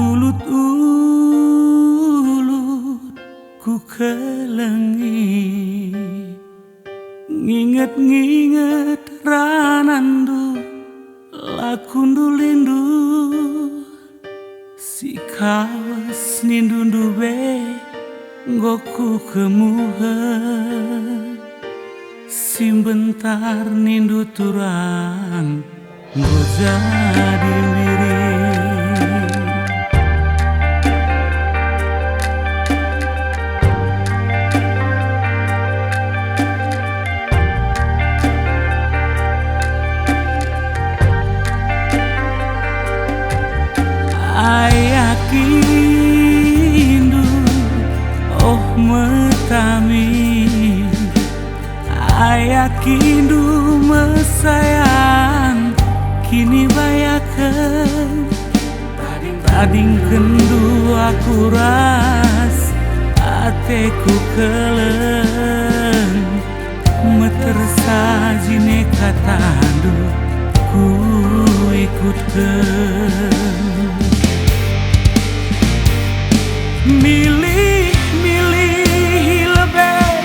Ulut-ulut ku kelengi, nginget-nginget ranandu lakundu lindu, si kawas nindundu be nggoku kemuhen, simbentar nindu turang nggo jadi wiri. Ayakindu oh metami, ayakindu mesayang kini bayakan, tading kendu aku ras ateku keleng, metersaji nekatandu ku ikutkan. Milih lebih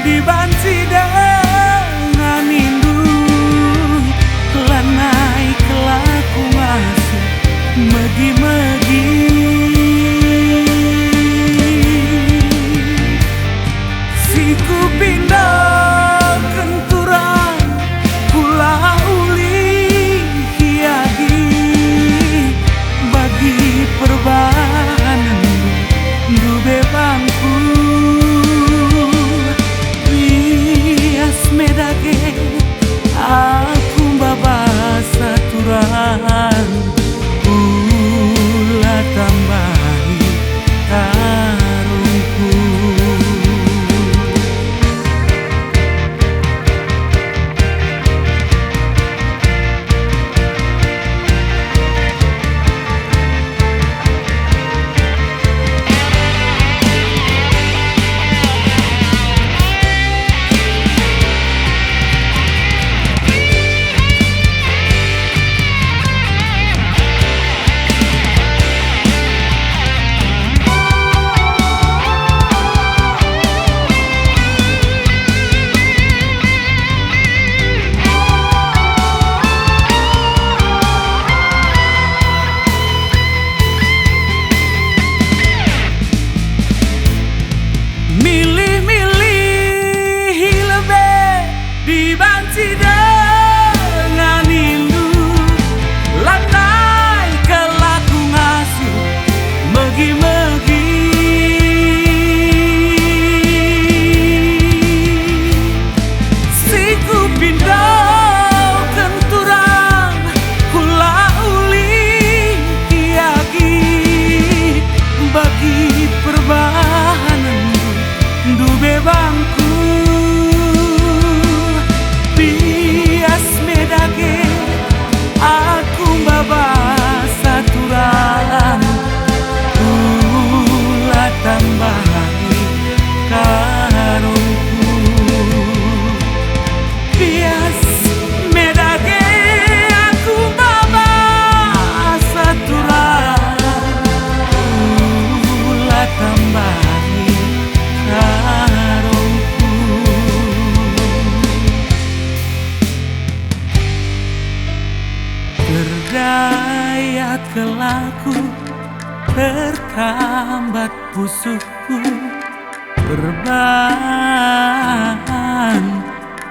dibanci dengan indu, lanai kelaku masih megi-megi, siku pindah kenturan kula uli hiagi, bagi perbahanan dube bangku bias medage aku babasa turan pula tambahi karungku. Dibanci dengan indu, lanai kelaku ngasuh megi-megi, siku pindah kenturang kula uli kiagi, bagi perbahanan dube bangku bias medage aku babasa turang pula tambahi karungku, bias medage aku babasa turang pula tambahi karungku. Berdaya kelaku tertambat pusuhku, berbahan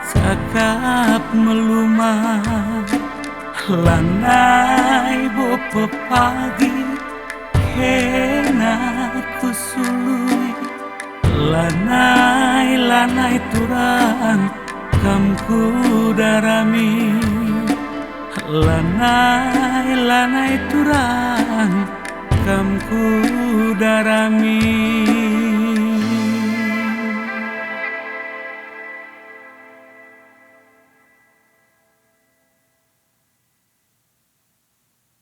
cakap melumah, lanai bopo pagi kena kusului, lanai turang kamku darami, lanai turang kamku darami.